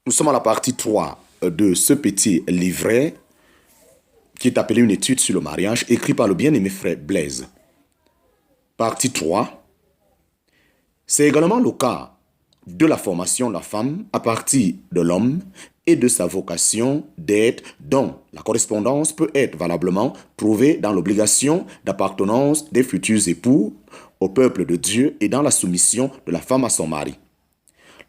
Nous sommes à la partie 3 de ce petit livret qui est appelé une étude sur le mariage, écrit par le bien-aimé frère Blaise. Partie 3. C'est également le cas de la formation de la femme à partir de l'homme et de sa vocation d'être, dont la correspondance peut être valablement trouvée dans l'obligation d'appartenance des futurs époux au peuple de Dieu et dans la soumission de la femme à son mari.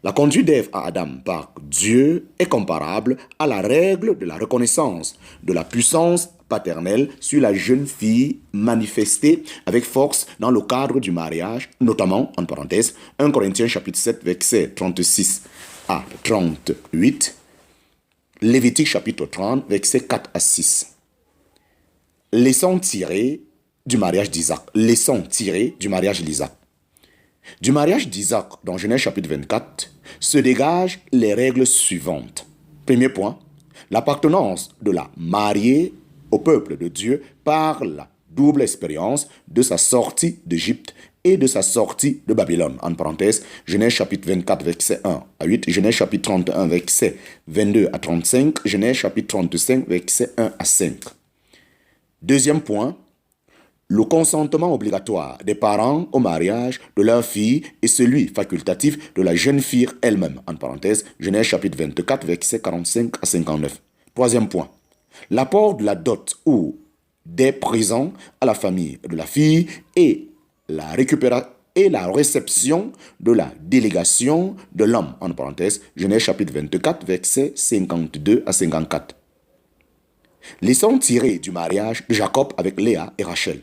La conduite d'Ève à Adam par Dieu est comparable à la règle de la reconnaissance de la puissance paternelle sur la jeune fille manifestée avec force dans le cadre du mariage, notamment, en parenthèse, 1 Corinthiens chapitre 7, verset 36 à 38, Lévitique chapitre 30, verset 4 à 6. Leçon tirée du mariage d'Isaac. Leçon tirée du mariage d'Isaac. Du mariage d'Isaac, dans Genèse chapitre 24, se dégagent les règles suivantes. Premier point, l'appartenance de la mariée au peuple de Dieu par la double expérience de sa sortie d'Égypte et de sa sortie de Babylone. En parenthèse, Genèse chapitre 24, verset 1 à 8, Genèse chapitre 31, verset 22 à 35, Genèse chapitre 35, verset 1 à 5. Deuxième point, le consentement obligatoire des parents au mariage de leur fille et celui facultatif de la jeune fille elle-même. En parenthèse, Genèse chapitre 24, versets 45 à 59. Troisième point, l'apport de la dot ou des présents à la famille de la fille et la réception de la délégation de l'homme. En parenthèse, Genèse chapitre 24, versets 52 à 54. Leçon tirée du mariage de Jacob avec Léa et Rachel.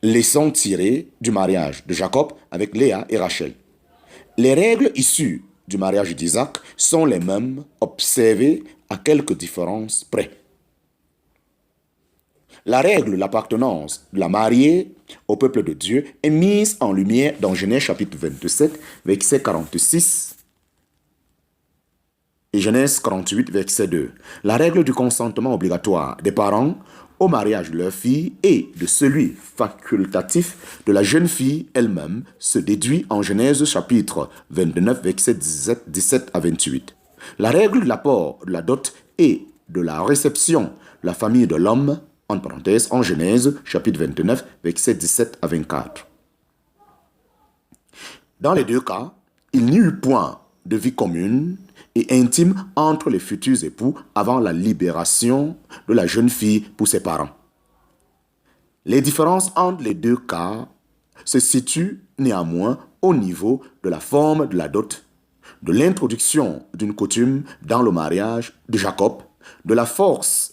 Leçon tirée du mariage de Jacob avec Léa et Rachel. Les règles issues du mariage d'Isaac sont les mêmes, observées à quelques différences près. La règle de l'appartenance de la mariée au peuple de Dieu est mise en lumière dans Genèse chapitre 27, verset 46 et Genèse 48, verset 2. La règle du consentement obligatoire des parents au mariage de leur fille et de celui facultatif de la jeune fille elle-même se déduit en Genèse chapitre 29, verset 17 à 28. La règle de l'apport de la dot et de la réception de la famille de l'homme, en parenthèse, en Genèse chapitre 29, verset 17 à 24. Dans les deux cas, il n'y eut point de vie commune et intime entre les futurs époux avant la libération de la jeune fille pour ses parents. Les différences entre les deux cas se situent néanmoins au niveau de la forme de la dot, de l'introduction d'une coutume dans le mariage de Jacob, de la force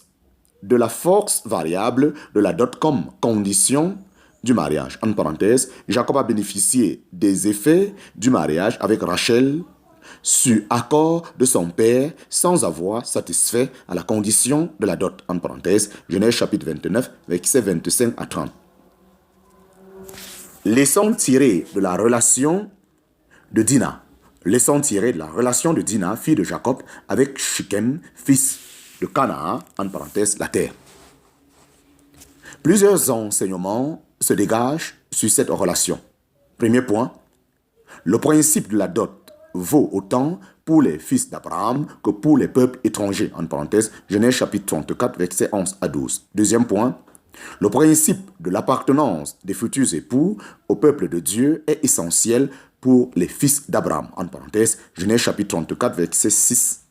variable de la dot comme condition du mariage. En parenthèse, Jacob a bénéficié des effets du mariage avec Rachel sur accord de son père sans avoir satisfait à la condition de la dot. En parenthèse, Genèse chapitre 29, versets 25 à 30. Leçon tirée de la relation de Dina. Leçon tirée de la relation de Dina, fille de Jacob, avec Shichem, fils de Canaan, en parenthèse, la terre. Plusieurs enseignements se dégagent sur cette relation. Premier point, le principe de la dot vaut autant pour les fils d'Abraham que pour les peuples étrangers. En parenthèse, Genèse chapitre 34, versets 11 à 12. Deuxième point, le principe de l'appartenance des futurs époux au peuple de Dieu est essentiel pour les fils d'Abraham. En parenthèse, Genèse chapitre 34, versets 6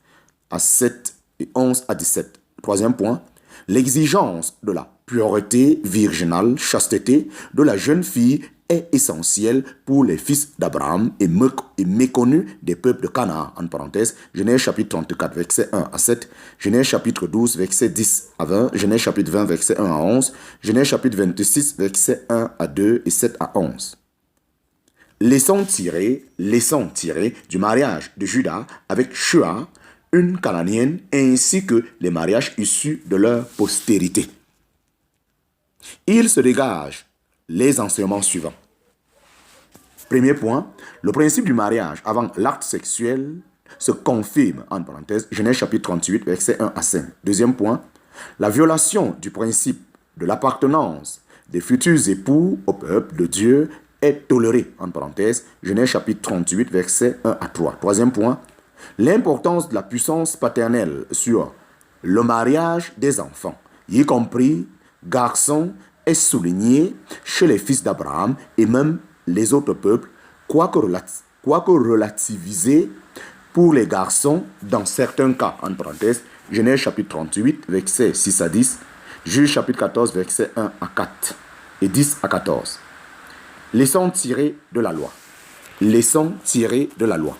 à 7 et 11 à 17. Troisième point, l'exigence de la pureté virginale, chasteté de la jeune fille est essentiel pour les fils d'Abraham et méconnu des peuples de Canaan. En parenthèse, Genèse chapitre 34, verset 1 à 7, Genèse chapitre 12, verset 10 à 20, Genèse chapitre 20, verset 1 à 11, Genèse chapitre 26, verset 1 à 2 et 7 à 11. Leçon tirée du mariage de Juda avec Shua, une Cananéenne, ainsi que les mariages issus de leur postérité. Il se dégage les enseignements suivants. Premier point, le principe du mariage avant l'acte sexuel se confirme, en parenthèse, Genèse chapitre 38, versets 1 à 5. Deuxième point, la violation du principe de l'appartenance des futurs époux au peuple de Dieu est tolérée, en parenthèse, Genèse chapitre 38, versets 1 à 3. Troisième point, L'importance de la puissance paternelle sur le mariage des enfants, y compris garçons, est soulignée chez les fils d'Abraham et même les autres peuples, quoique relativisée pour les garçons dans certains cas. En parenthèse, Genèse chapitre 38, versets 6 à 10, Juge chapitre 14, versets 1 à 4 et 10 à 14. Leçons tirées de la loi. Leçons tirées de la loi.